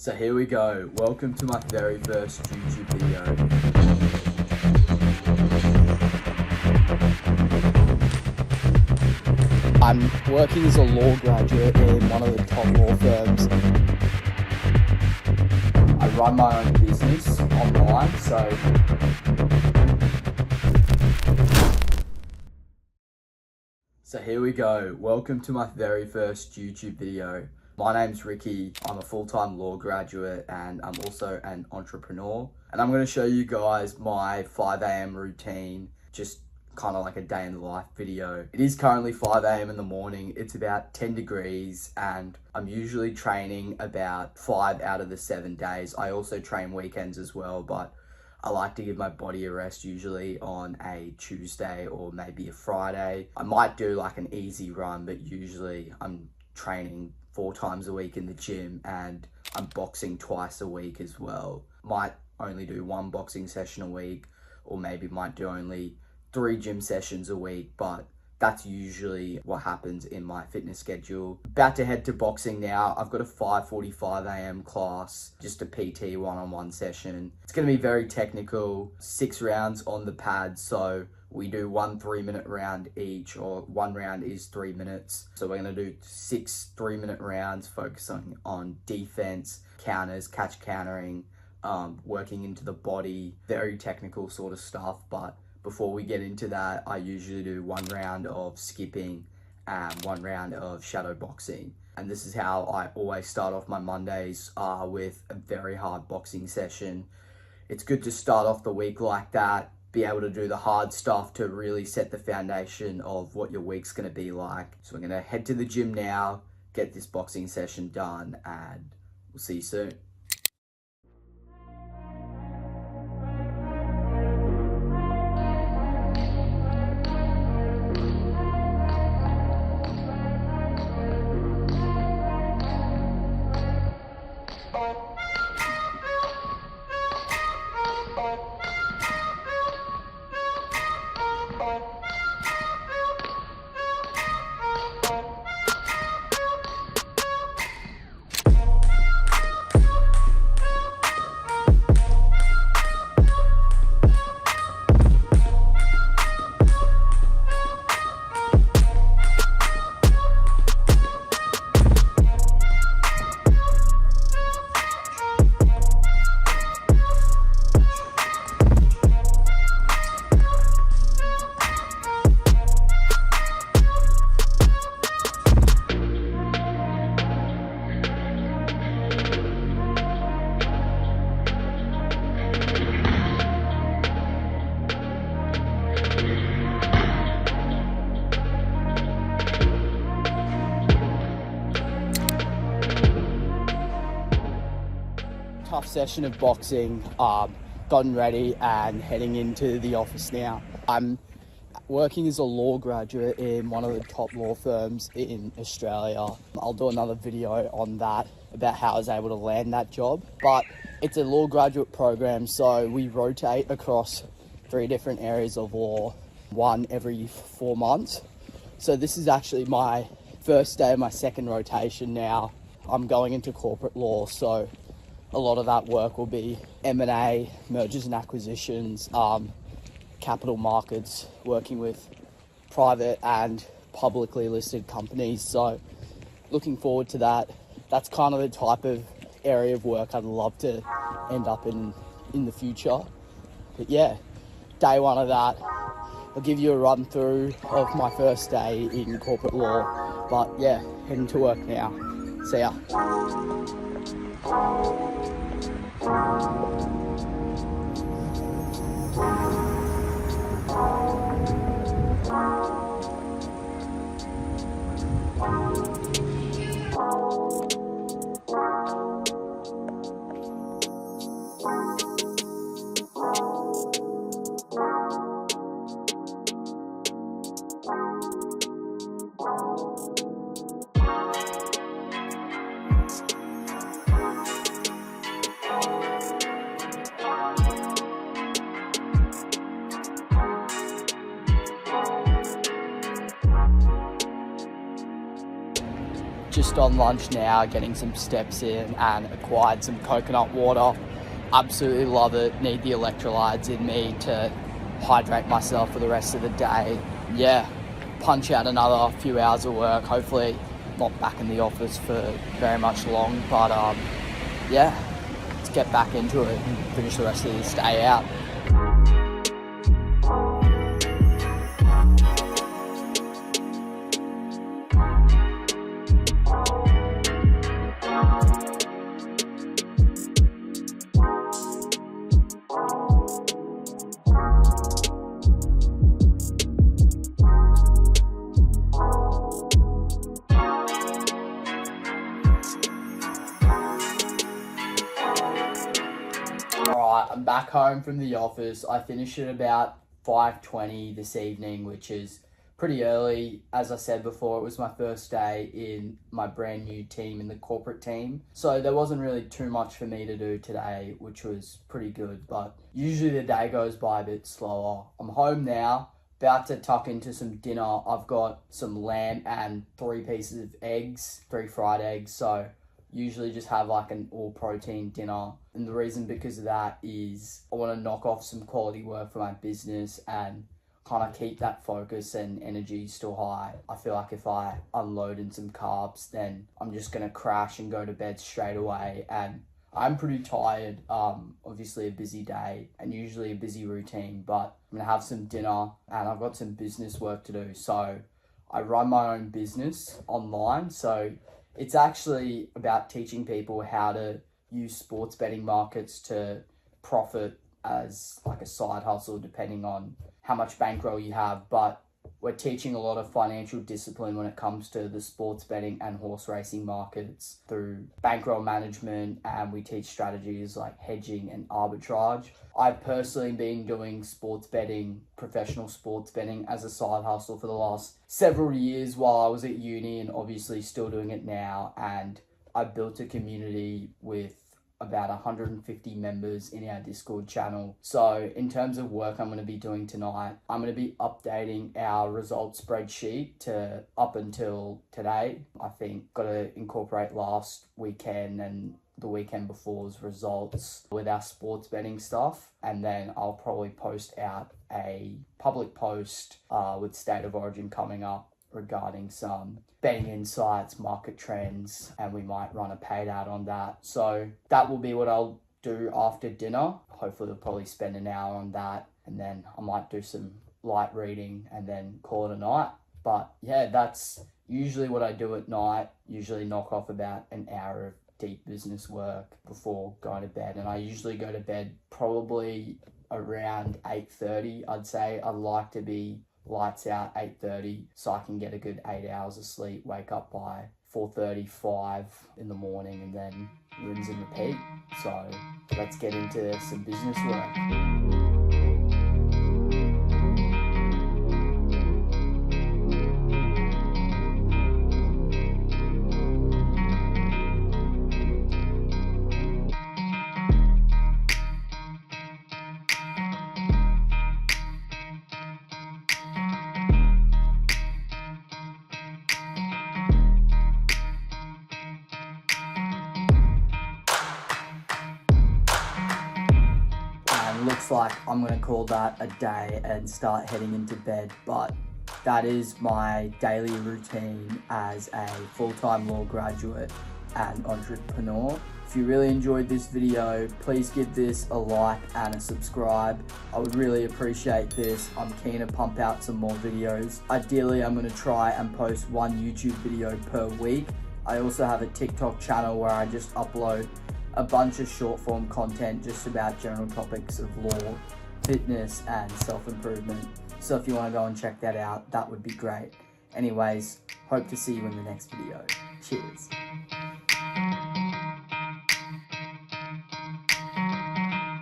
So here we go. Welcome to my very first YouTube video. I'm working as a law graduate in one of the top law firms. I run my own business online, So here we go. Welcome to my very first YouTube video. My name's Ricky. I'm a full-time law graduate and I'm also an entrepreneur. And I'm going to show you guys my 5 a.m. routine, just kind of like a day in the life video. It is currently 5 a.m. in the morning. It's about 10 degrees and I'm usually training about 5 out of the 7 days. I also train weekends as well, but I like to give my body a rest usually on a Tuesday or maybe a Friday. I might do like an easy run, but usually I'm training 4 times a week in the gym and I'm boxing twice a week as well. Might only do 1 boxing session a week or maybe might do only 3 gym sessions a week, but that's usually what happens in my fitness schedule. About to head to boxing now. I've got a 5:45 a.m. class, just a PT one-on-one session. It's gonna be very technical, 6 rounds on the pad. So we do 1 3-minute round each, or 1 round is 3 minutes. So we're gonna do 6 3-minute rounds focusing on defense, counters, catch countering, working into the body, very technical sort of stuff. But before we get into that, I usually do 1 round of skipping and 1 round of shadow boxing. And this is how I always start off my Mondays, with a very hard boxing session. It's good to start off the week like that, be able to do the hard stuff to really set the foundation of what your week's gonna be like. So we're gonna head to the gym now, get this boxing session done, and we'll see you soon. Tough session of boxing, gotten ready and heading into the office now. I'm working as a law graduate in one of the top law firms in Australia. I'll do another video on that, about how I was able to land that job. But it's a law graduate program, so we rotate across 3 different areas of law, 1 every 4 months. So this is actually my first day of my 2nd rotation now. I'm going into corporate law, so a lot of that work will be M&A, mergers and acquisitions, capital markets, working with private and publicly listed companies. So looking forward to that. That's kind of the type of area of work I'd love to end up in the future. But yeah, day 1 of that. I'll give you a run through of my first day in corporate law. But yeah, heading to work now. See ya. just on lunch now, getting some steps in, and acquired some coconut water. Absolutely love it. Need the electrolytes in me to hydrate myself for the rest of the day. Yeah, punch out another few hours of work. Hopefully not back in the office for very much long, but yeah, let's get back into it and finish the rest of this day out. Alright, I'm back home from the office. I finished at about 5:20 this evening, which is pretty early. As I said before, it was my first day in my brand new team, in the corporate team. So there wasn't really too much for me to do today, which was pretty good. But usually the day goes by a bit slower. I'm home now, about to tuck into some dinner. I've got some lamb and 3 pieces of eggs, 3 fried eggs. So usually just have like an all protein dinner. And the reason because of that is I want to knock off some quality work for my business and kind of keep that focus and energy still high. I feel like if I unload in some carbs, then I'm just going to crash and go to bed straight away. And I'm pretty tired. Obviously a busy day and usually a busy routine, but I'm going to have some dinner and I've got some business work to do. So I run my own business online. So it's actually about teaching people how to use sports betting markets to profit as like a side hustle, depending on how much bankroll you have. But we're teaching a lot of financial discipline when it comes to the sports betting and horse racing markets through bankroll management, and we teach strategies like hedging and arbitrage. I've personally been doing sports betting, professional sports betting, as a side hustle for the last several years while I was at uni, and obviously still doing it now. And I built a community with about 150 members in our Discord channel. So in terms of work I'm going to be doing tonight, I'm going to be updating our results spreadsheet to up until today. I think got to incorporate last weekend and the weekend before's results with our sports betting stuff. And then I'll probably post out a public post with State of Origin coming up regarding some betting insights, market trends, and we might run a paid ad on that. So that will be what I'll do after dinner. Hopefully we'll probably spend an hour on that, and then I might do some light reading and then call it a night. But yeah, that's usually what I do at night. Usually knock off about an hour of deep business work before going to bed, and I usually go to bed probably around 8:30. I'd say I'd like to be lights out 8:30 so I can get a good 8 hours of sleep, wake up by 4:35 in the morning, and then rinse and repeat. So let's get into some business work. Looks like I'm going to call that a day and start heading into bed, but that is my daily routine as a full-time law graduate and entrepreneur. If you really enjoyed this video, please give this a like and a subscribe. I would really appreciate this. I'm keen to pump out some more videos. Ideally, I'm going to try and post 1 YouTube video per week. I also have a TikTok channel where I just upload a bunch of short form content just about general topics of law, fitness, and self-improvement. So if you want to go and check that out, that would be great. Anyways, hope to see you in the next video. Cheers.